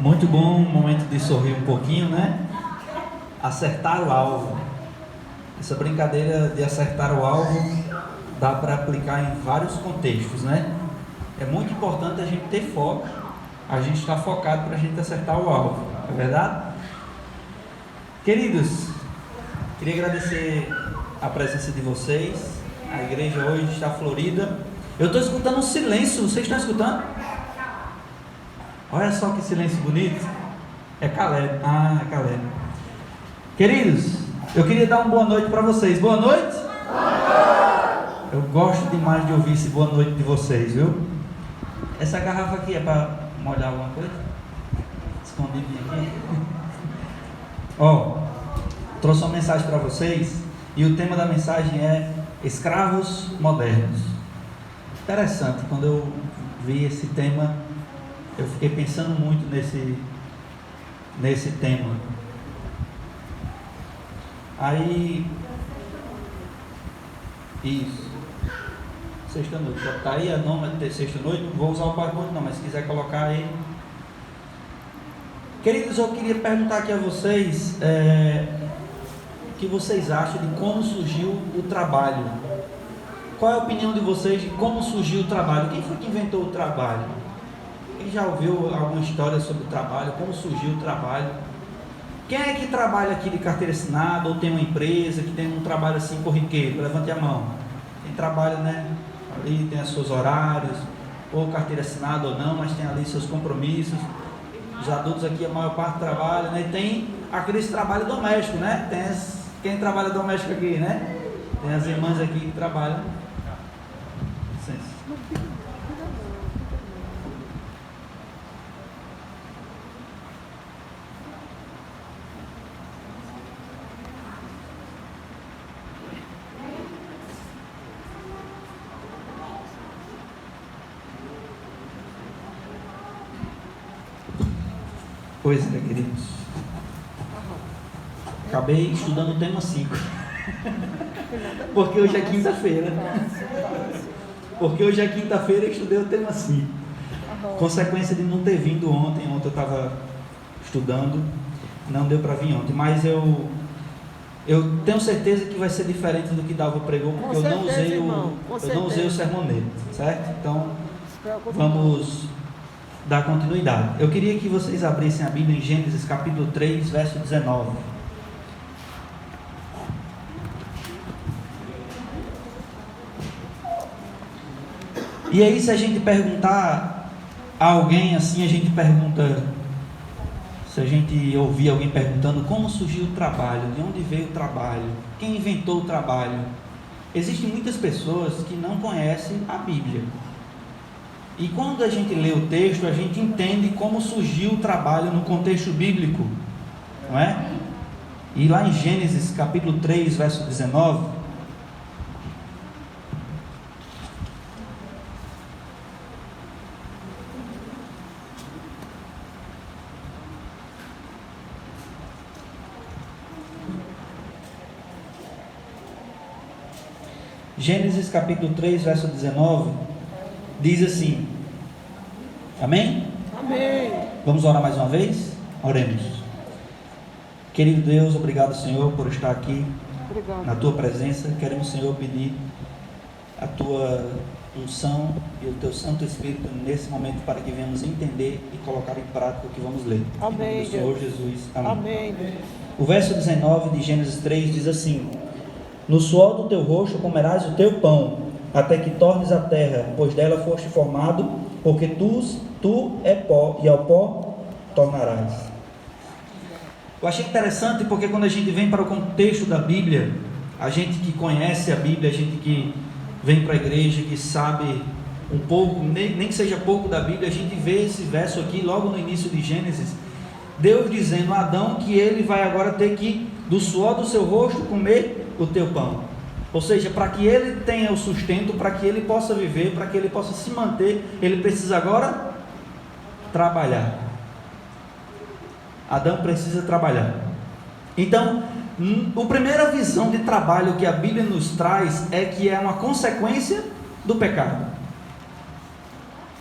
Muito bom o momento de sorrir um pouquinho, né? Acertar o alvo. Essa brincadeira de acertar o alvo dá para aplicar em vários contextos, né? É muito importante a gente ter foco, a gente estar focado para a gente acertar o alvo, é verdade? Queridos, queria agradecer a presença de vocês. A igreja hoje está florida. Eu estou escutando um silêncio, vocês estão escutando? Olha só que silêncio bonito. É Caleb. É Caleb. Queridos, eu queria dar uma boa noite para vocês. Boa noite? Eu gosto demais de ouvir esse boa noite de vocês, viu? Essa garrafa aqui é para molhar alguma coisa? Escondidinha aqui. Trouxe uma mensagem para vocês. E o tema da mensagem é escravos modernos. Interessante, quando eu vi esse tema, eu fiquei pensando muito nesse tema. Aí, isso, sexta-noite, tá aí, não vai ter sexta-noite, não vou usar o PowerPoint não, mas se quiser colocar aí. Queridos, eu queria perguntar aqui a vocês, o que vocês acham de como surgiu o trabalho? Qual é a opinião de vocês de como surgiu o trabalho? Quem foi que inventou o trabalho? Quem já ouviu alguma história sobre o trabalho? Como surgiu o trabalho? Quem é que trabalha aqui de carteira assinada ou tem uma empresa que tem um trabalho assim corriqueiro? Levante a mão. Quem trabalha, né? Ali tem os seus horários, ou carteira assinada ou não, mas tem ali seus compromissos. Os adultos aqui, a maior parte trabalha, né? E tem aqueles trabalho doméstico, né? Quem trabalha doméstico aqui, né? Tem as irmãs aqui que trabalham. Licença. Pois é, queridos. Acabei estudando o tema 5. Porque hoje é quinta-feira. Porque hoje é quinta-feira e estudei o tema 5. Consequência de não ter vindo ontem. Ontem eu estava estudando. Não deu para vir ontem. Mas eu tenho certeza que vai ser diferente do que Dalva pregou. Porque eu não usei o sermoneiro. Certo? Então, vamos dar continuidade. Eu queria que vocês abrissem a Bíblia em Gênesis capítulo 3, verso 19. E aí, se a gente perguntar a alguém assim, a gente pergunta, se a gente ouvir alguém perguntando como surgiu o trabalho, de onde veio o trabalho, quem inventou o trabalho, existem muitas pessoas que não conhecem a Bíblia. E quando a gente lê o texto, a gente entende como surgiu o trabalho no contexto bíblico, não é? E lá em Gênesis capítulo 3, verso 19, Gênesis capítulo 3, verso 19, diz assim, amém? Amém. Vamos orar mais uma vez? Oremos. Querido Deus, obrigado, Senhor, por estar aqui. Obrigado. Na Tua presença. Queremos, Senhor, pedir a Tua unção e o Teu Santo Espírito nesse momento para que venhamos entender e colocar em prática o que vamos ler. Amém. Em nome do Senhor Jesus. Amém. Amém. O verso 19 de Gênesis 3 diz assim: no suor do teu rosto comerás o teu pão, até que tornes a terra, pois dela foste formado, porque tu é pó, e ao pó tornarás. Eu achei interessante porque quando a gente vem para o contexto da Bíblia, a gente que conhece a Bíblia, a gente que vem para a igreja, que sabe um pouco, nem que seja pouco da Bíblia, a gente vê esse verso aqui logo no início de Gênesis, Deus dizendo a Adão que ele vai agora ter que, do suor do seu rosto, comer o teu pão. Ou seja, para que ele tenha o sustento, para que ele possa viver, para que ele possa se manter, ele precisa agora trabalhar. Adão precisa trabalhar. Então, a primeira visão de trabalho que a Bíblia nos traz é que é uma consequência do pecado.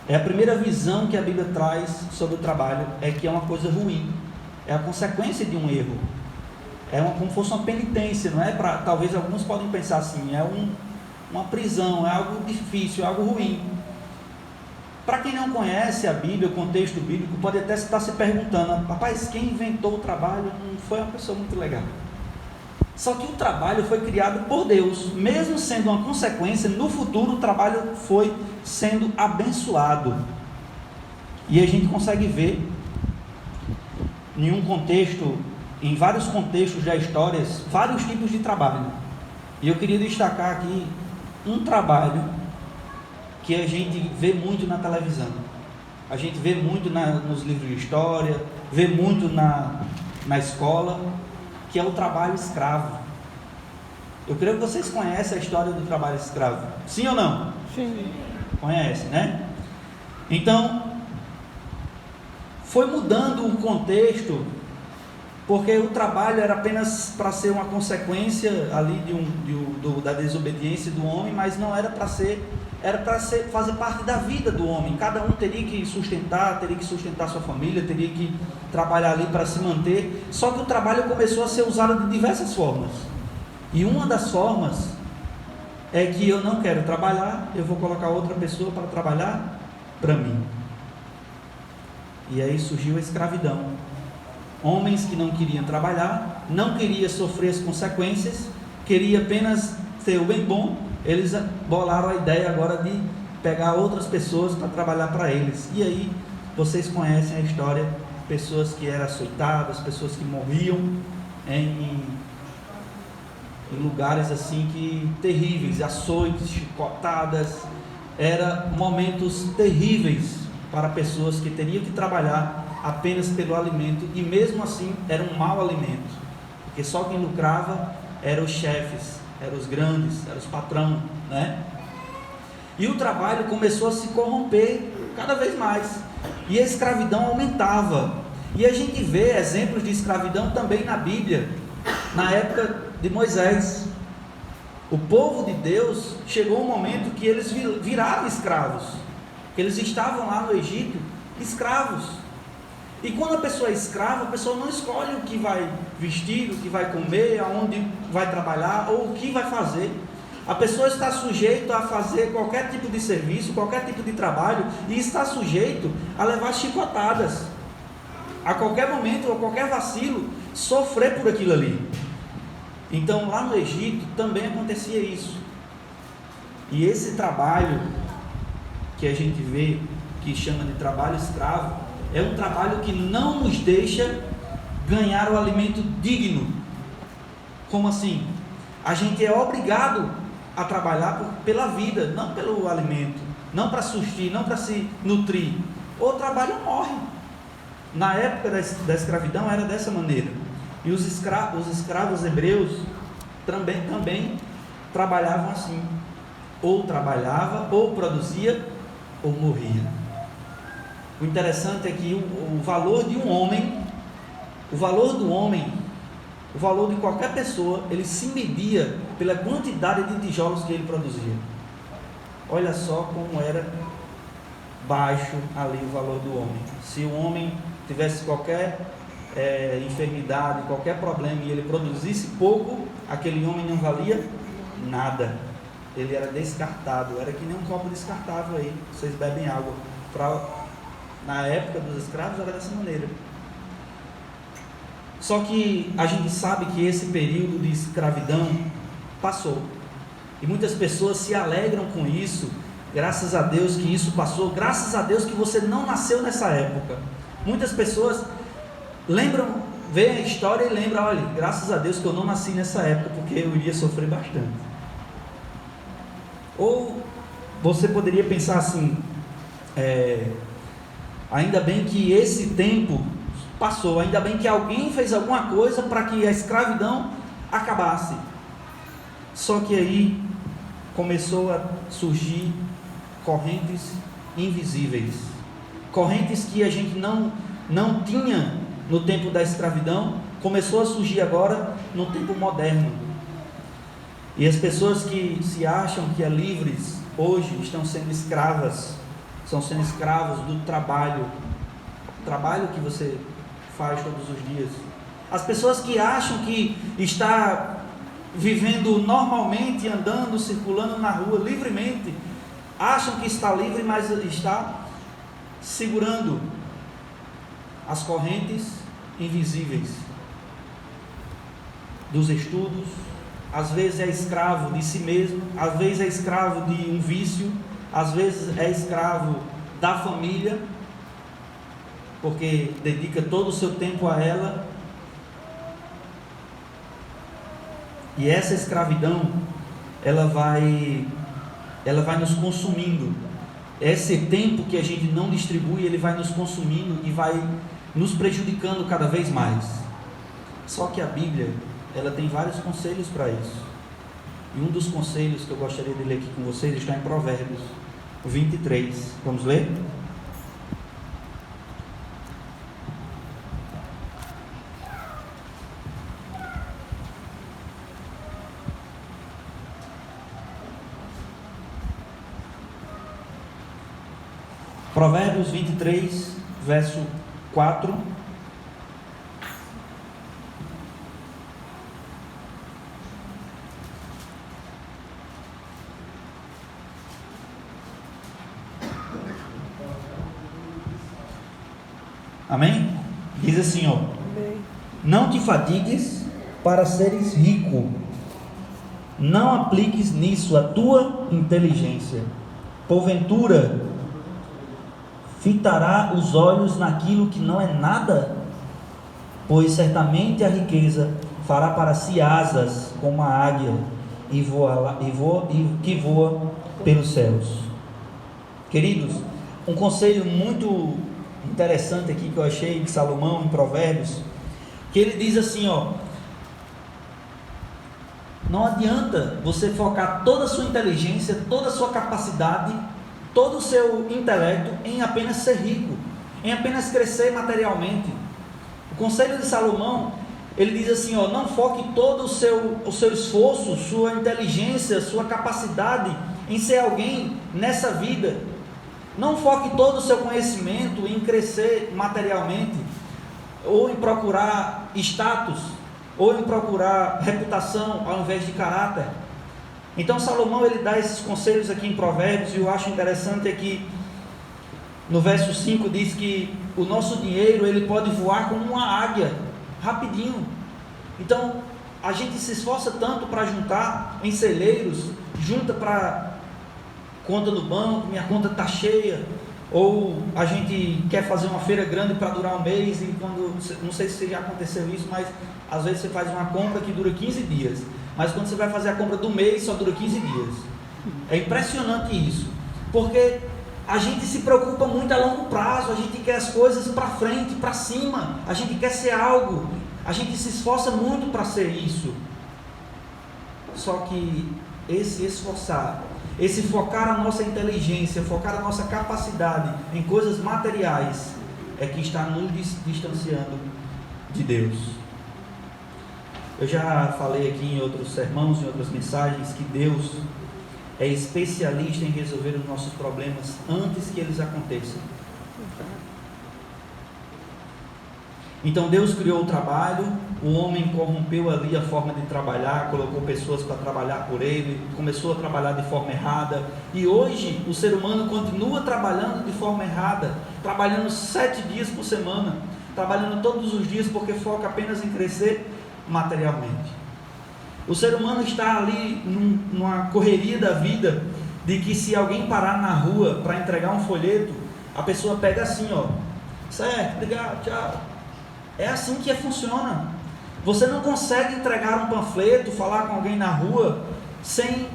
É a primeira visão que a Bíblia traz sobre o trabalho, é que é uma coisa ruim, é a consequência de um erro, como se fosse uma penitência, não é? Talvez alguns podem pensar assim, uma prisão, é algo difícil, é algo ruim. Para quem não conhece a Bíblia, o contexto bíblico, pode até estar se perguntando: rapaz, quem inventou o trabalho não foi uma pessoa muito legal. Só que o trabalho foi criado por Deus, mesmo sendo uma consequência, no futuro o trabalho foi sendo abençoado. E a gente consegue ver em vários contextos da história, vários tipos de trabalho. E eu queria destacar aqui um trabalho que a gente vê muito na televisão, a gente vê muito nos livros de história, vê muito na escola, que é o trabalho escravo. Eu creio que vocês conhecem a história do trabalho escravo, sim ou não? Sim. Conhece, né? Então, foi mudando o contexto, porque o trabalho era apenas para ser uma consequência ali da desobediência do homem, mas não era para ser, era para fazer parte da vida do homem. Cada um teria que sustentar sua família, teria que trabalhar ali para se manter. Só que o trabalho começou a ser usado de diversas formas, e uma das formas é que eu não quero trabalhar, eu vou colocar outra pessoa para trabalhar para mim. E aí surgiu a escravidão. Homens que não queriam trabalhar, não queriam sofrer as consequências, queriam apenas ter o bem bom, eles bolaram a ideia agora de pegar outras pessoas para trabalhar para eles. E aí vocês conhecem a história, pessoas que eram açoitadas, pessoas que morriam em lugares assim que terríveis, açoites, chicotadas, eram momentos terríveis para pessoas que teriam que trabalhar apenas pelo alimento, e mesmo assim era um mau alimento, porque só quem lucrava eram os chefes, eram os grandes, eram os patrões, né? E o trabalho começou a se corromper cada vez mais, e a escravidão aumentava, e a gente vê exemplos de escravidão também na Bíblia. Na época de Moisés, o povo de Deus, chegou um momento que eles viraram escravos, que eles estavam lá no Egito, escravos. E quando a pessoa é escrava, a pessoa não escolhe o que vai vestir, o que vai comer, aonde vai trabalhar ou o que vai fazer. A pessoa está sujeita a fazer qualquer tipo de serviço, qualquer tipo de trabalho, e está sujeito a levar chicotadas, a qualquer momento, a qualquer vacilo, sofrer por aquilo ali. Então lá no Egito também acontecia isso. E esse trabalho que a gente vê, que chama de trabalho escravo, é um trabalho que não nos deixa ganhar o alimento digno. Como assim? A gente é obrigado a trabalhar pela vida, não pelo alimento, não para sustir, não para se nutrir. O trabalho morre. Na época da escravidão era dessa maneira. E os escravos hebreus também trabalhavam assim. Ou trabalhava, ou produzia, ou morria. O interessante é que o valor de um homem, o valor do homem, o valor de qualquer pessoa, ele se media pela quantidade de tijolos que ele produzia. Olha só como era baixo ali o valor do homem. Se o homem tivesse qualquer enfermidade, qualquer problema, e ele produzisse pouco, aquele homem não valia nada. Ele era descartado, era que nem um copo descartável aí, vocês bebem água. Na época dos escravos era dessa maneira. Só que a gente sabe que esse período de escravidão passou, e muitas pessoas se alegram com isso. Graças a Deus que isso passou, graças a Deus que você não nasceu nessa época. Muitas pessoas veem a história e lembram: olha, graças a Deus que eu não nasci nessa época, porque eu iria sofrer bastante. Ou você poderia pensar assim: ainda bem que esse tempo passou, ainda bem que alguém fez alguma coisa para que a escravidão acabasse. Só que aí começou a surgir correntes invisíveis, correntes que a gente não tinha no tempo da escravidão, começou a surgir agora no tempo moderno. E as pessoas que se acham que é livres hoje estão sendo escravas, estão sendo escravos do trabalho que você faz todos os dias. As pessoas que acham que está vivendo normalmente, andando, circulando na rua livremente, acham que está livre, mas está segurando as correntes invisíveis dos estudos. Às vezes é escravo de si mesmo, às vezes é escravo de um vício, às vezes é escravo da família, porque dedica todo o seu tempo a ela. E essa escravidão, ela vai nos consumindo. Esse tempo que a gente não distribui, ele vai nos consumindo e vai nos prejudicando cada vez mais. Só que a Bíblia, ela tem vários conselhos para isso. E um dos conselhos que eu gostaria de ler aqui com vocês está em Provérbios 23. Vamos ler? Provérbios 23, verso 4. Amém? Diz assim, ó: não te fatigues para seres rico, não apliques nisso a tua inteligência, porventura fitará os olhos naquilo que não é nada? Pois certamente a riqueza fará para si asas como a águia que voa pelos céus. Queridos, um conselho muito interessante aqui que eu achei de Salomão em Provérbios, que ele diz assim, ó: não adianta você focar toda a sua inteligência, toda a sua capacidade, todo o seu intelecto em apenas ser rico, em apenas crescer materialmente. O conselho de Salomão, ele diz assim, ó: não foque todo o seu esforço, sua inteligência, sua capacidade em ser alguém nessa vida. Não foque todo o seu conhecimento em crescer materialmente, ou em procurar status, ou em procurar reputação ao invés de caráter. Então Salomão, ele dá esses conselhos aqui em Provérbios, e eu acho interessante é que no verso 5 diz que o nosso dinheiro, ele pode voar como uma águia, rapidinho. Então a gente se esforça tanto para juntar em celeiros, junta para conta do banco, minha conta está cheia, ou a gente quer fazer uma feira grande para durar um mês, e quando, não sei se já aconteceu isso, mas às vezes você faz uma compra que dura 15 dias, mas quando você vai fazer a compra do mês, só dura 15 dias. É impressionante isso, porque a gente se preocupa muito a longo prazo, a gente quer as coisas para frente, para cima, a gente quer ser algo, a gente se esforça muito para ser isso. Só que esse esforçar, esse focar a nossa inteligência, focar a nossa capacidade em coisas materiais, é que está nos distanciando de Deus. Eu já falei aqui em outros sermãos, em outras mensagens, que Deus é especialista em resolver os nossos problemas antes que eles aconteçam. Então Deus criou o trabalho, o homem corrompeu ali a forma de trabalhar, colocou pessoas para trabalhar por ele, começou a trabalhar de forma errada, e hoje o ser humano continua trabalhando de forma errada, trabalhando 7 dias por semana, trabalhando todos os dias porque foca apenas em crescer materialmente. O ser humano está ali numa correria da vida, de que se alguém parar na rua para entregar um folheto, a pessoa pega assim, ó: certo, obrigado, tchau. É assim que funciona. Você não consegue entregar um panfleto, falar com alguém na rua, sem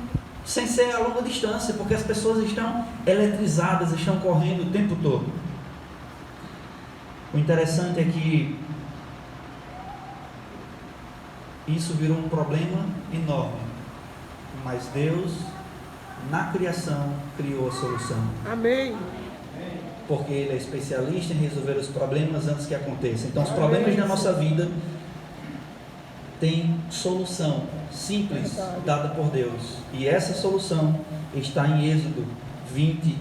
ser a longa distância, porque as pessoas estão eletrizadas, estão correndo o tempo todo. O interessante é que isso virou um problema enorme, mas Deus, na criação, criou a solução. Amém. Porque Ele é especialista em resolver os problemas antes que aconteçam. Então os problemas da nossa vida têm solução simples dada por Deus, e essa solução está em Êxodo 20,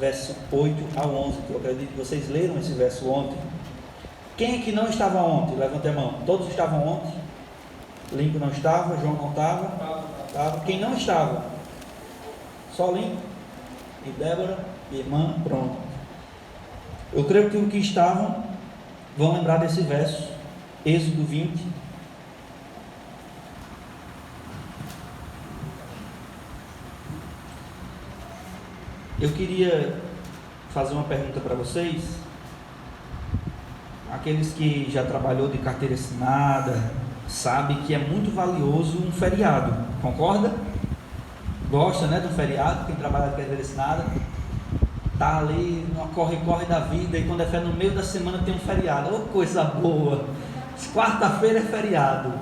verso 8 ao 11, que eu acredito que vocês leram esse verso ontem. Quem é que não estava ontem? Levante a mão. Todos estavam ontem? Lincoln não estava, João não estava? Estava. Quem não estava? Só Lincoln e Débora e irmã, pronto. Eu creio que os que estavam vão lembrar desse verso, Êxodo 20. Eu queria fazer uma pergunta para vocês. Aqueles que já trabalhou de carteira assinada, sabe que é muito valioso um feriado, concorda? Gosta, né, de um feriado, quem trabalha de carteira assinada, tá ali, numa corre-corre da vida, e quando é no meio da semana tem um feriado, oh, coisa boa, quarta-feira é feriado,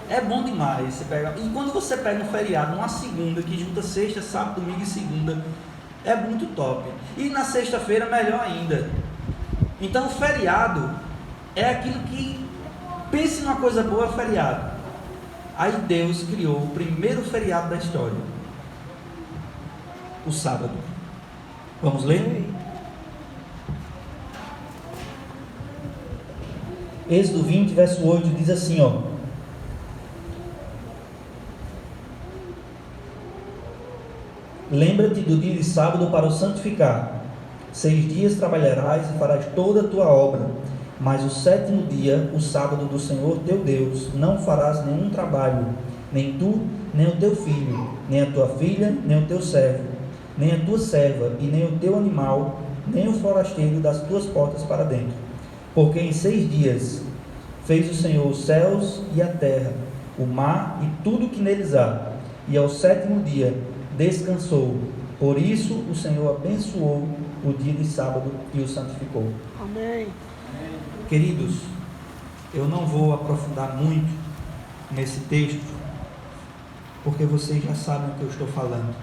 é bom demais, você pega, e quando você pega um feriado, uma segunda, que junta sexta, sábado, domingo e segunda, é muito top, e na sexta-feira melhor ainda. Então o feriado é aquilo que, pense numa coisa boa, é feriado. Aí Deus criou o primeiro feriado da história, o sábado. Vamos ler? Êxodo 20, verso 8 diz assim, ó: lembra-te do dia de sábado para o santificar. 6 dias trabalharás e farás toda a tua obra, mas o sétimo dia, o sábado do Senhor teu Deus, não farás nenhum trabalho, nem tu, nem o teu filho, nem a tua filha, nem o teu servo, nem a tua serva, e nem o teu animal, nem o forasteiro das tuas portas para dentro. Porque em 6 dias fez o Senhor os céus e a terra, o mar e tudo que neles há, e ao sétimo dia descansou. Por isso o Senhor abençoou o dia de sábado e o santificou. Amém. Queridos, eu não vou aprofundar muito nesse texto, porque vocês já sabem o que eu estou falando.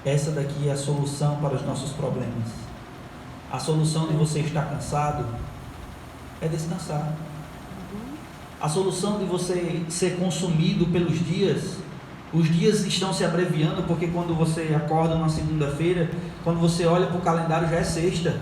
Essa daqui é a solução para os nossos problemas. A solução de você estar cansado é descansar. A solução de você ser consumido pelos dias, os dias estão se abreviando, porque quando você acorda numa segunda-feira, quando você olha para o calendário já é sexta.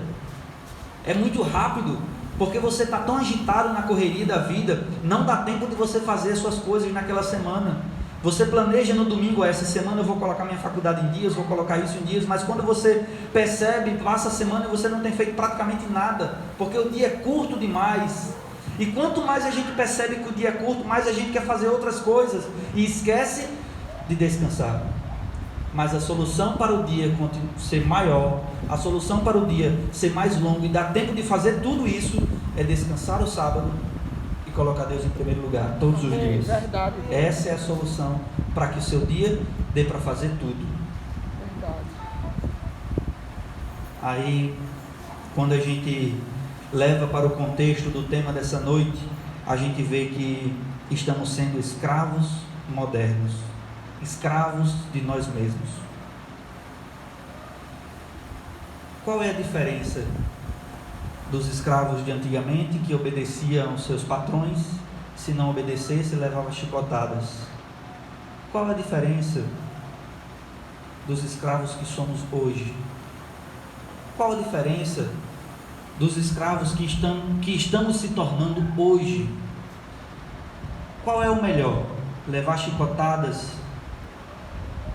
É muito rápido, porque você está tão agitado na correria da vida, não dá tempo de você fazer as suas coisas naquela semana. Você planeja no domingo, essa semana eu vou colocar minha faculdade em dias, vou colocar isso em dias, mas quando você percebe, passa a semana e você não tem feito praticamente nada, porque o dia é curto demais. E quanto mais a gente percebe que o dia é curto, mais a gente quer fazer outras coisas e esquece de descansar. Mas a solução para o dia ser maior, a solução para o dia ser mais longo e dar tempo de fazer tudo isso, é descansar o sábado e colocar Deus em primeiro lugar, todos os dias. Verdade. Essa é a solução para que o seu dia dê para fazer tudo. Verdade. Aí, quando a gente leva para o contexto do tema dessa noite, a gente vê que estamos sendo escravos modernos, escravos de nós mesmos. Qual é a diferença dos escravos de antigamente, que obedeciam aos seus patrões? Se não obedecesse, levava chicotadas. Qual a diferença dos escravos que somos hoje? Qual a diferença dos escravos que estamos se tornando hoje? Qual é o melhor? Levar chicotadas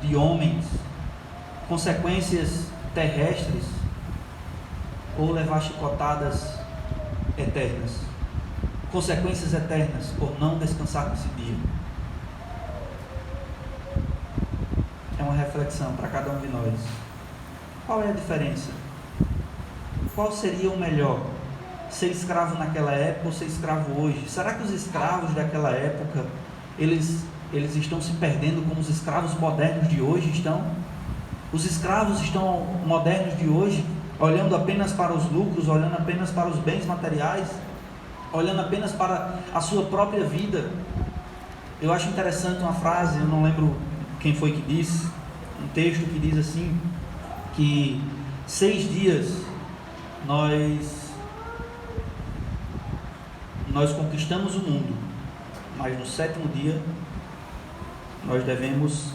de homens, consequências terrestres, ou levar chicotadas eternas, consequências eternas por não descansar nesse dia? É uma reflexão para cada um de nós. Qual é a diferença? Qual seria o melhor? Ser escravo naquela época ou ser escravo hoje? Será que os escravos daquela época, eles estão se perdendo como os escravos modernos de hoje estão? Os escravos modernos de hoje, olhando apenas para os lucros, olhando apenas para os bens materiais, olhando apenas para a sua própria vida. Eu acho interessante uma frase, eu não lembro quem foi que disse, um texto que diz assim, que 6 dias nós conquistamos o mundo, mas no 7º dia nós devemos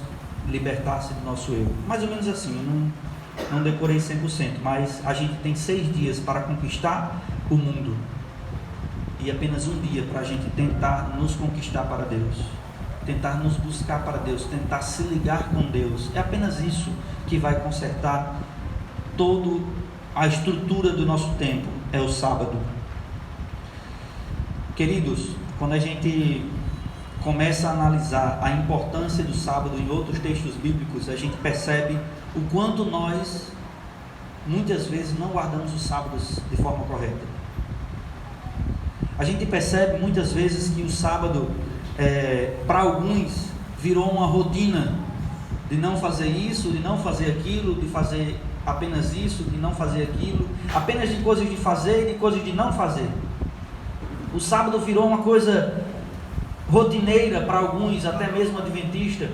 libertar-se do nosso eu. Mais ou menos assim, não decorei 100%, mas a gente tem 6 dias para conquistar o mundo. E apenas um dia para a gente tentar nos conquistar para Deus. Tentar nos buscar para Deus, tentar se ligar com Deus. É apenas isso que vai consertar toda a estrutura do nosso tempo, é o sábado. Queridos, quando a gente começa a analisar a importância do sábado em outros textos bíblicos, a gente percebe o quanto nós, muitas vezes, não guardamos os sábados de forma correta. A gente percebe muitas vezes que o sábado, para alguns, virou uma rotina de não fazer isso, de não fazer aquilo, de fazer apenas isso, de não fazer aquilo, apenas de coisas de fazer e de coisas de não fazer. O sábado virou uma coisa rotineira para alguns, até mesmo adventista.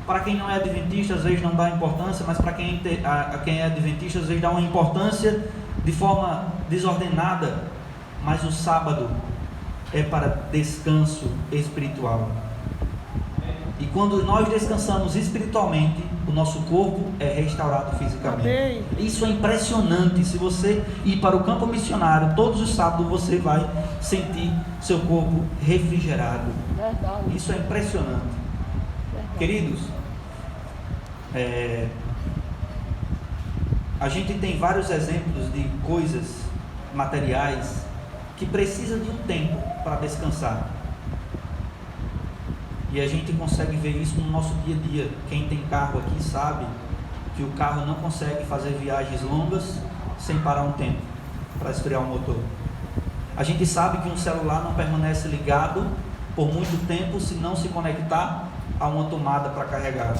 Para quem não é adventista, às vezes não dá importância, mas para quem é adventista, às vezes dá uma importância de forma desordenada. Mas o sábado é para descanso espiritual. E quando nós descansamos espiritualmente, o nosso corpo é restaurado fisicamente. Amém. Isso é impressionante. Se você ir para o campo missionário todos os sábados, você vai sentir seu corpo refrigerado. Verdade. Isso é impressionante. Verdade. Queridos, a gente tem vários exemplos de coisas materiais que precisam de um tempo para descansar. E a gente consegue ver isso no nosso dia a dia. Quem tem carro aqui sabe que o carro não consegue fazer viagens longas sem parar um tempo para esfriar o motor. A gente sabe que um celular não permanece ligado por muito tempo se não se conectar a uma tomada para carregar.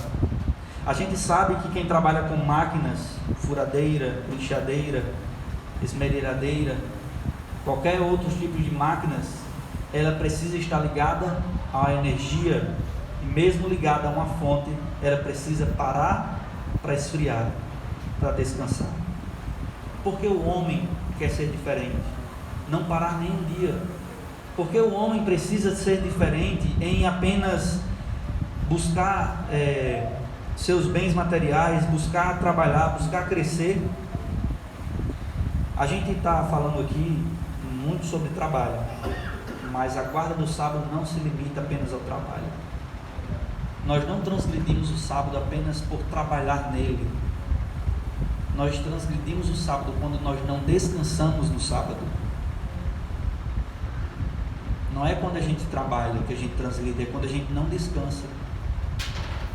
A gente sabe que quem trabalha com máquinas, furadeira, lixadeira, esmerilhadeira, qualquer outro tipo de máquinas, ela precisa estar ligada à energia, e mesmo ligada a uma fonte, ela precisa parar para esfriar, para descansar. Porque o homem quer ser diferente, não parar nem um dia. Porque o homem precisa ser diferente em apenas buscar seus bens materiais, buscar trabalhar, buscar crescer. A gente está falando aqui muito sobre trabalho, mas a guarda do sábado não se limita apenas ao trabalho. Nós não transgredimos o sábado apenas por trabalhar nele. Nós transgredimos o sábado quando nós não descansamos no sábado. Não é quando a gente trabalha que a gente transgride, é quando a gente não descansa.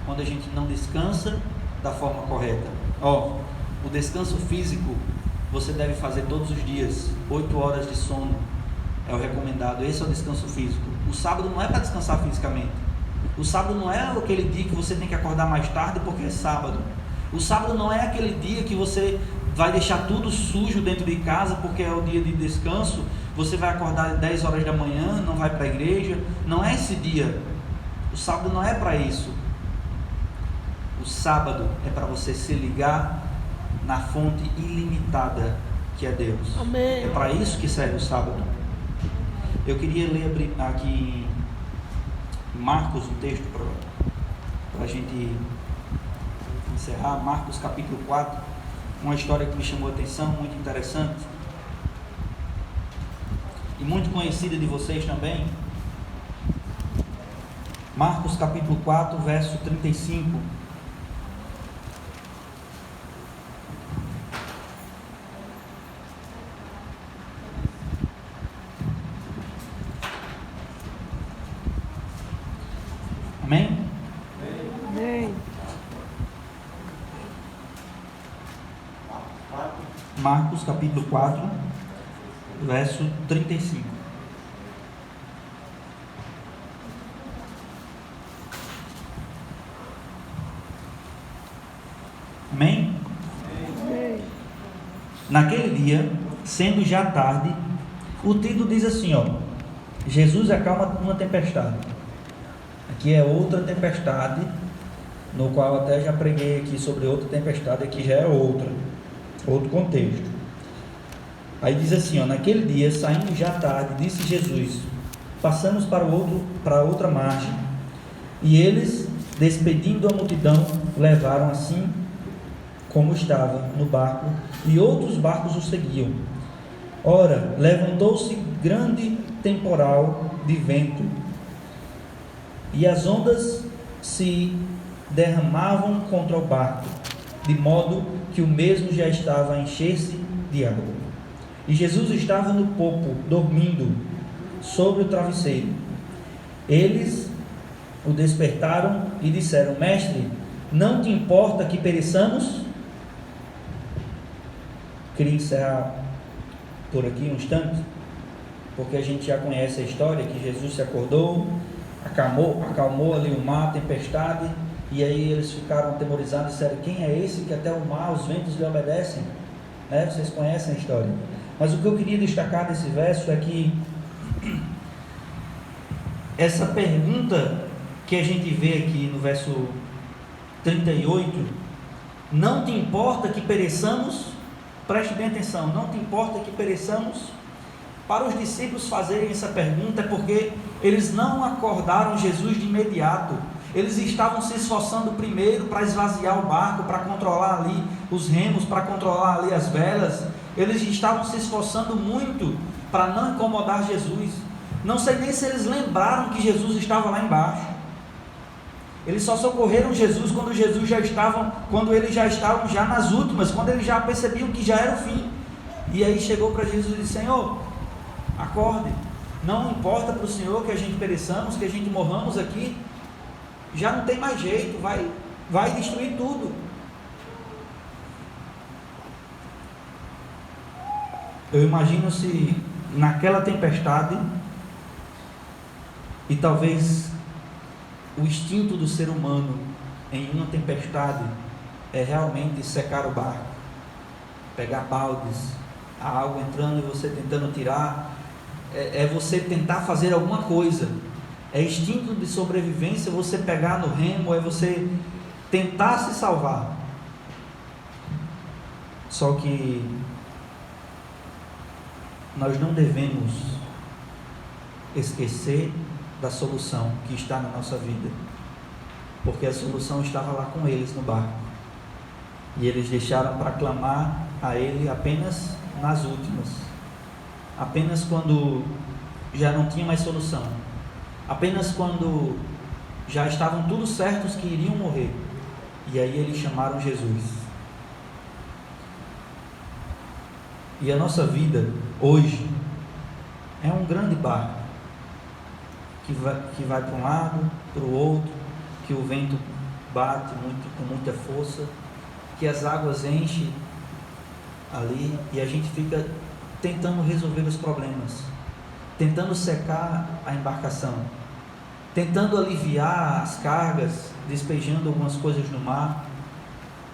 Quando a gente não descansa da forma correta. O descanso físico você deve fazer todos os dias, 8 horas de sono é o recomendado. Esse é o descanso físico. O sábado não é para descansar fisicamente. O sábado não é aquele dia que você tem que acordar mais tarde porque é sábado. O sábado não é aquele dia que você vai deixar tudo sujo dentro de casa porque é o dia de descanso. Você vai acordar às 10 horas da manhã, não vai para a igreja. Não é esse dia. O sábado não é para isso. O sábado é para você se ligar na fonte ilimitada que é Deus. Amém. É para isso que serve o sábado. Eu queria ler aqui em Marcos um texto para a gente encerrar. Marcos capítulo 4, uma história que me chamou a atenção, muito interessante e muito conhecida de vocês também. Marcos capítulo 4, verso 35. Amém? Amém. Marcos capítulo 4, verso 35. Amém? Amém. Naquele dia, sendo já tarde, o título diz assim, Jesus acalma uma tempestade. Aqui é outra tempestade, no qual até já preguei aqui sobre outra tempestade, aqui já é outro contexto. Aí diz assim, naquele dia, saindo já tarde, disse Jesus, passamos para outra margem, e eles, despedindo a multidão, levaram assim como estava no barco, e outros barcos o seguiam. Ora, levantou-se grande temporal de vento, e as ondas se derramavam contra o barco, de modo que o mesmo já estava a encher-se de água. E Jesus estava no popo, dormindo sobre o travesseiro. Eles o despertaram e disseram: Mestre, não te importa que pereçamos? Queria encerrar por aqui um instante, porque a gente já conhece a história, que Jesus se acordou, acalmou ali o mar, a tempestade, e aí eles ficaram atemorizados e disseram: quem é esse que até o mar, os ventos lhe obedecem? Né? Vocês conhecem a história. Mas o que eu queria destacar desse verso é que essa pergunta que a gente vê aqui no verso 38, não te importa que pereçamos? Preste bem atenção, não te importa que pereçamos? Para os discípulos fazerem essa pergunta é porque eles não acordaram Jesus de imediato. Eles estavam se esforçando primeiro para esvaziar o barco, para controlar ali os remos, para controlar ali as velas. Eles estavam se esforçando muito para não incomodar Jesus. Não sei nem se eles lembraram que Jesus estava lá embaixo. Eles só socorreram Jesus quando eles já estavam já nas últimas, quando eles já percebiam que já era o fim. E aí chegou para Jesus e disse: Senhor, acorde, não importa para o Senhor que a gente pereçamos, que a gente morramos aqui, já não tem mais jeito, vai destruir tudo. Eu imagino se naquela tempestade, e talvez o instinto do ser humano em uma tempestade é realmente secar o barco, pegar baldes, a água entrando e você tentando tirar, é você tentar fazer alguma coisa, é instinto de sobrevivência, você pegar no remo, é você tentar se salvar. Só que nós não devemos esquecer da solução que está na nossa vida, porque a solução estava lá com eles no barco, e eles deixaram para clamar a Ele apenas nas últimas, apenas quando já não tinha mais solução, apenas quando já estavam tudo certos que iriam morrer, e aí eles chamaram Jesus. E a nossa vida hoje é um grande barco que vai para um lado, para o outro, que o vento bate com muita força, que as águas enchem ali, e a gente fica tentando resolver os problemas, tentando secar a embarcação, tentando aliviar as cargas, despejando algumas coisas no mar.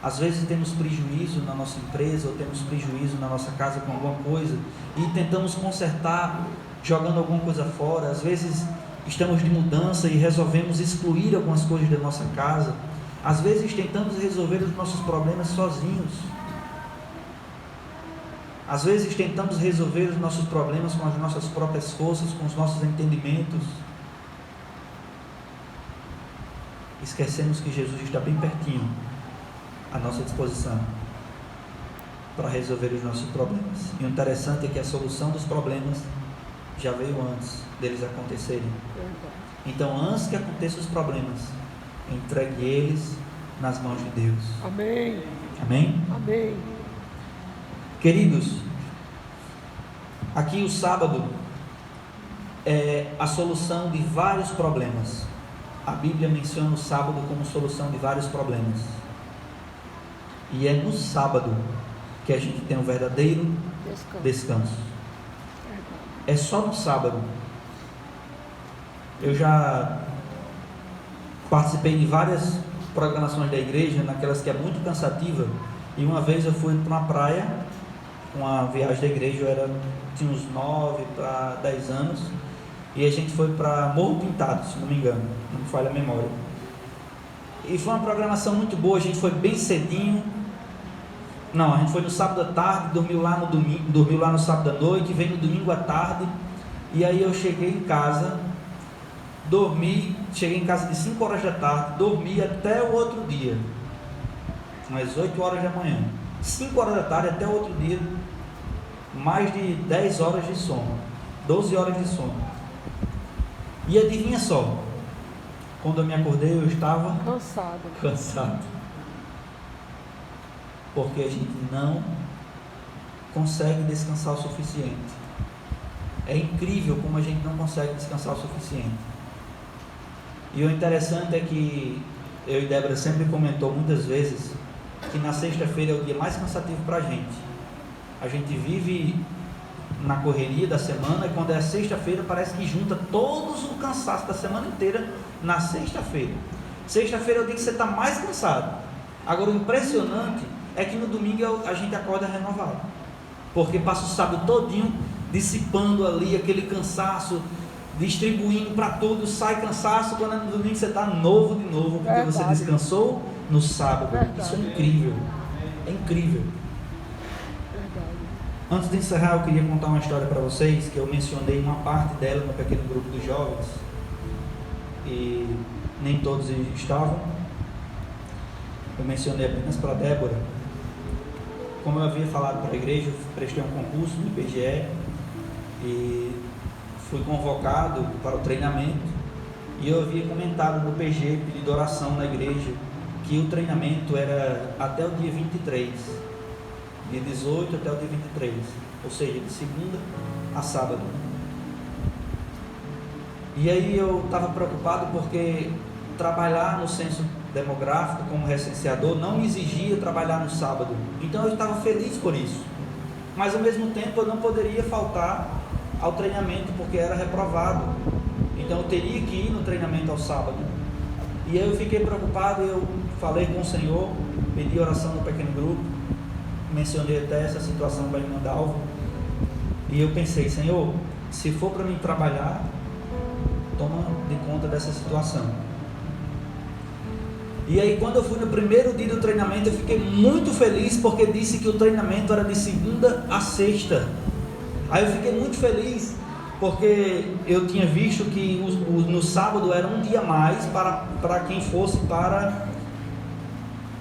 Às vezes temos prejuízo na nossa empresa, ou temos prejuízo na nossa casa com alguma coisa, e tentamos consertar jogando alguma coisa fora. Às vezes estamos de mudança e resolvemos excluir algumas coisas da nossa casa. Às vezes tentamos resolver os nossos problemas sozinhos. Às vezes tentamos resolver os nossos problemas com as nossas próprias forças, com os nossos entendimentos. Esquecemos que Jesus está bem pertinho, à nossa disposição, para resolver os nossos problemas. E o interessante é que a solução dos problemas já veio antes deles acontecerem. Então, antes que aconteçam os problemas, entregue eles nas mãos de Deus. Amém. Amém? Amém. Queridos, aqui o sábado é a solução de vários problemas. A Bíblia menciona o sábado como solução de vários problemas. E é no sábado que a gente tem um verdadeiro descanso. É só no sábado. Eu já participei de várias programações da igreja, naquelas que é muito cansativa, e uma vez eu fui para uma praia, uma viagem da igreja, tinha uns 9 para 10 anos, e a gente foi para Morro Pintado, se não me engano, não me falha a memória. E foi uma programação muito boa, a gente foi bem cedinho. Não, a gente foi no sábado à tarde, dormiu lá no sábado à noite, veio no domingo à tarde, e aí eu cheguei em casa, cheguei em casa de 5 horas da tarde, dormi até o outro dia. umas 8 horas da manhã, 5 horas da tarde até o outro dia, mais de 10 horas de sono, 12 horas de sono. E adivinha só, quando eu me acordei eu estava cansado, porque a gente não consegue descansar o suficiente. É incrível como a gente não consegue descansar o suficiente. E o interessante é que eu e Débora sempre comentou muitas vezes que na sexta-feira é o dia mais cansativo para a gente. A gente vive na correria da semana e quando é sexta-feira parece que junta todos o cansaço da semana inteira na sexta-feira. Sexta-feira é o dia que você está mais cansado. Agora o impressionante é que no domingo a gente acorda renovado, porque passa o sábado todinho dissipando ali aquele cansaço, distribuindo para todos, sai cansaço, quando é no domingo você está novo de novo, porque você descansou no sábado. Isso é incrível, é incrível. Antes de encerrar, eu queria contar uma história para vocês, que eu mencionei uma parte dela no pequeno grupo dos jovens, e nem todos estavam. Eu mencionei apenas para a Débora. Como eu havia falado para a igreja, eu prestei um concurso no IBGE e fui convocado para o treinamento, e eu havia comentado no PG, pedido oração na igreja, que o treinamento era até o dia 23, dia 18 até o dia 23, ou seja, de segunda a sábado. E aí eu estava preocupado porque trabalhar no censo demográfico como recenseador não me exigia trabalhar no sábado, então eu estava feliz por isso, mas ao mesmo tempo eu não poderia faltar ao treinamento porque era reprovado, então eu teria que ir no treinamento ao sábado. E aí eu fiquei preocupado, eu falei com o Senhor, pedi oração no pequeno grupo, mencionei até essa situação para a irmã Dalva, e eu pensei: Senhor, se for para mim trabalhar, toma de conta dessa situação. E aí quando eu fui no primeiro dia do treinamento, eu fiquei muito feliz, porque disse que o treinamento era de segunda a sexta. Aí eu fiquei muito feliz, porque eu tinha visto que no sábado era um dia a mais para quem fosse para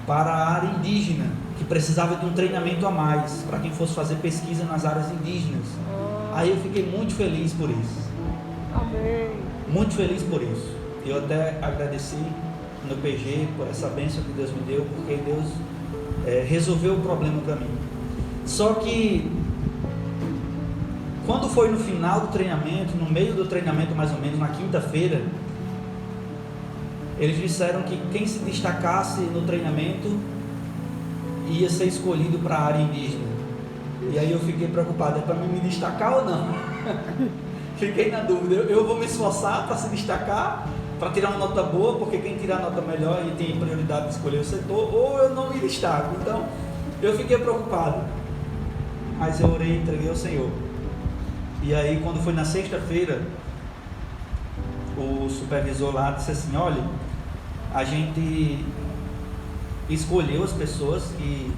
a área indígena, que precisava de um treinamento a mais, para quem fosse fazer pesquisa nas áreas indígenas. Aí eu fiquei muito feliz por isso. Amém. Muito feliz por isso. Eu até agradeci no PG por essa bênção que Deus me deu, porque Deus resolveu o problema para mim. Só que quando foi no final do treinamento, no meio do treinamento mais ou menos, na quinta-feira, eles disseram que quem se destacasse no treinamento ia ser escolhido para a área indígena. E aí eu fiquei preocupado, é para mim me destacar ou não? Fiquei na dúvida, eu vou me esforçar para se destacar, para tirar uma nota boa, porque quem tirar a nota melhor e tem prioridade de escolher o setor, ou eu não me destaco. Então eu fiquei preocupado, mas eu orei e entreguei ao Senhor. E aí quando foi na sexta-feira, o supervisor lá disse assim: olha, a gente escolheu as pessoas que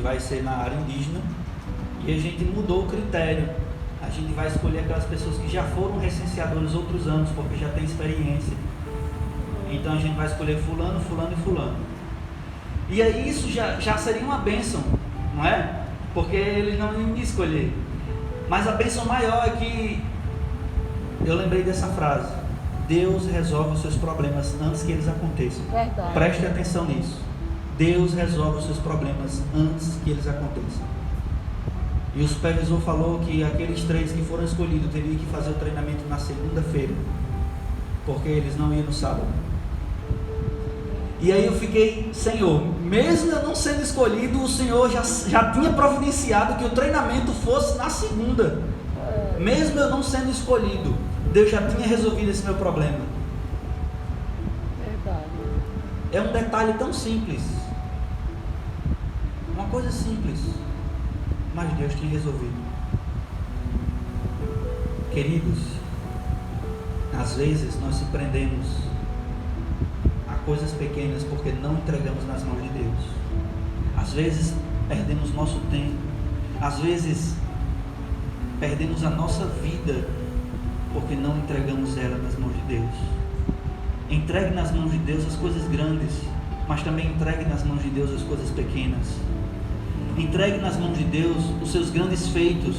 vai ser na área indígena, e a gente mudou o critério. A gente vai escolher aquelas pessoas que já foram recenseadores outros anos, porque já tem experiência. Então a gente vai escolher fulano, fulano e fulano. E aí isso já seria uma bênção, não é? Porque eles não iam me escolher. Mas a bênção maior é que eu lembrei dessa frase: Deus resolve os seus problemas antes que eles aconteçam. Verdade. Preste atenção nisso. Deus resolve os seus problemas antes que eles aconteçam. E o supervisor falou que aqueles 3 que foram escolhidos teriam que fazer o treinamento na segunda-feira, porque eles não iam no sábado. E aí eu fiquei: Senhor, mesmo eu não sendo escolhido, o Senhor já tinha providenciado que o treinamento fosse na segunda. Mesmo eu não sendo escolhido, Deus já tinha resolvido esse meu problema. Verdade. É um detalhe tão simples, uma coisa simples, mas Deus tinha resolvido. Queridos, às vezes nós se prendemos a coisas pequenas porque não entregamos nas mãos de Deus. Às vezes perdemos nosso tempo, às vezes perdemos a nossa vida porque não entregamos ela nas mãos de Deus. Entregue nas mãos de Deus as coisas grandes, mas também entregue nas mãos de Deus as coisas pequenas. Entregue nas mãos de Deus os seus grandes feitos,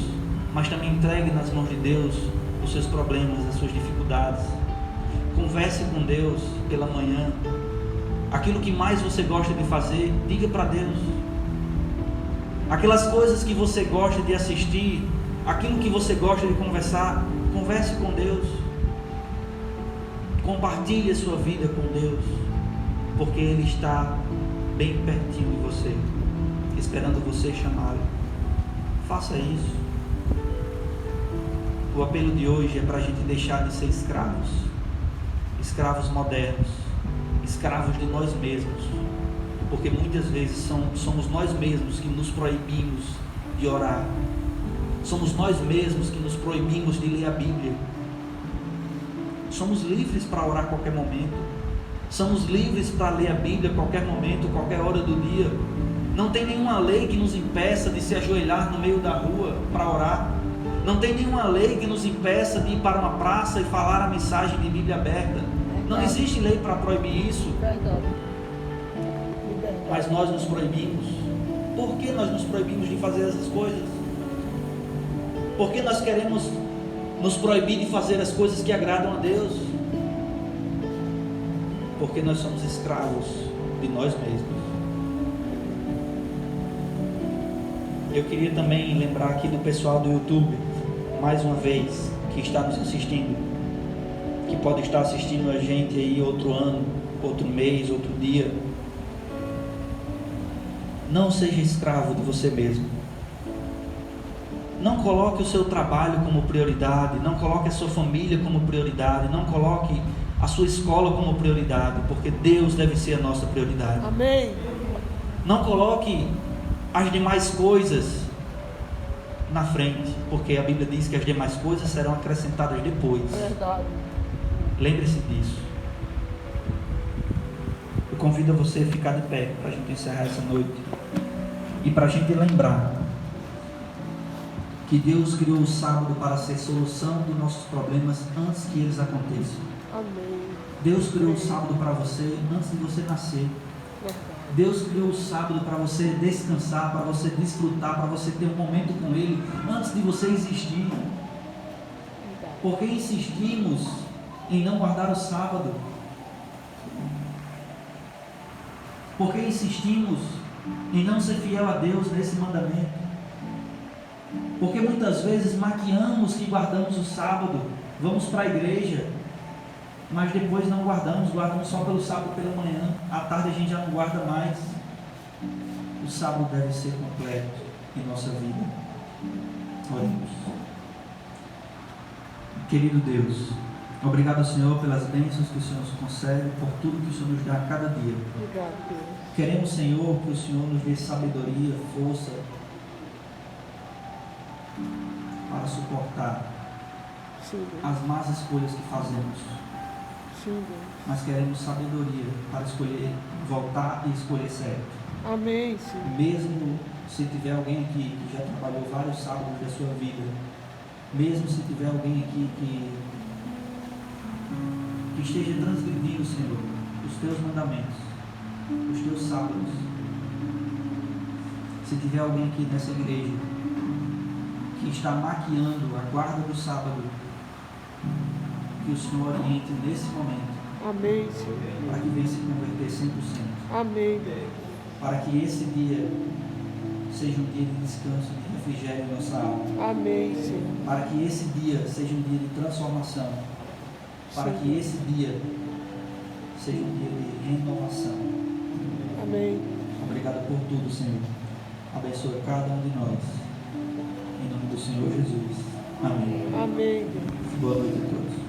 mas também entregue nas mãos de Deus os seus problemas, as suas dificuldades. Converse com Deus pela manhã. Aquilo que mais você gosta de fazer, diga para Deus. Aquelas coisas que você gosta de assistir, aquilo que você gosta de conversar, converse com Deus. Compartilhe a sua vida com Deus, porque Ele está bem pertinho de você, esperando você chamá-lo. Faça isso. O apelo de hoje é para a gente deixar de ser escravos, escravos modernos, escravos de nós mesmos, porque muitas vezes somos nós mesmos que nos proibimos de orar, somos nós mesmos que nos proibimos de ler a Bíblia. Somos livres para orar a qualquer momento, somos livres para ler a Bíblia a qualquer momento, qualquer hora do dia. Não tem nenhuma lei que nos impeça de se ajoelhar no meio da rua para orar. Não tem nenhuma lei que nos impeça de ir para uma praça e falar a mensagem de Bíblia aberta. Não existe lei para proibir isso. Mas nós nos proibimos. Por que nós nos proibimos de fazer essas coisas? Por que nós queremos nos proibir de fazer as coisas que agradam a Deus? Porque nós somos escravos de nós mesmos. Eu queria também lembrar aqui do pessoal do YouTube, mais uma vez, que está nos assistindo, que pode estar assistindo a gente aí outro ano, outro mês, outro dia. Não seja escravo de você mesmo. Não coloque o seu trabalho como prioridade, não coloque a sua família como prioridade, não coloque a sua escola como prioridade, porque Deus deve ser a nossa prioridade. Amém. Não coloque as demais coisas na frente, porque a Bíblia diz que as demais coisas serão acrescentadas depois. Verdade. Lembre-se disso. Eu convido você a ficar de pé para a gente encerrar essa noite e para a gente lembrar que Deus criou o sábado para ser solução dos nossos problemas antes que eles aconteçam. Amém. Deus criou o sábado para você antes de você nascer. Verdade. Deus criou o sábado para você descansar, para você desfrutar, para você ter um momento com Ele antes de você existir. Porque insistimos em não guardar o sábado? Porque insistimos em não ser fiel a Deus nesse mandamento? Porque muitas vezes maquiamos que guardamos o sábado, vamos para a igreja, mas depois não guardamos só pelo sábado pela manhã, à tarde a gente já não guarda mais. O sábado deve ser completo em nossa vida. Oremos. Querido Deus, obrigado, Senhor, pelas bênçãos que o Senhor nos concede, por tudo que o Senhor nos dá a cada dia. Obrigado, Deus. Queremos, Senhor, que o Senhor nos dê sabedoria, força para suportar Sim, Deus. as más escolhas que fazemos. Sim, Deus. Mas queremos sabedoria para escolher, voltar e escolher certo. Amém, Senhor. Mesmo se tiver alguém aqui que já trabalhou vários sábados da sua vida, mesmo se tiver alguém aqui que esteja transgredindo, Senhor, os teus mandamentos, os teus sábados. Se tiver alguém aqui nessa igreja que está maquiando a guarda do sábado, que o Senhor oriente nesse momento, Amém, Senhor. para que venha se converter 100%, Amém, Deus. para que esse dia seja um dia de descanso, de refrigério em nossa alma, Amém, Senhor. para que esse dia seja um dia de transformação, para que esse dia seja um dia de renovação. Amém. Obrigado por tudo, Senhor. Abençoe cada um de nós. Em nome do Senhor Jesus. Amém. Amém, Deus. Boa noite a todos.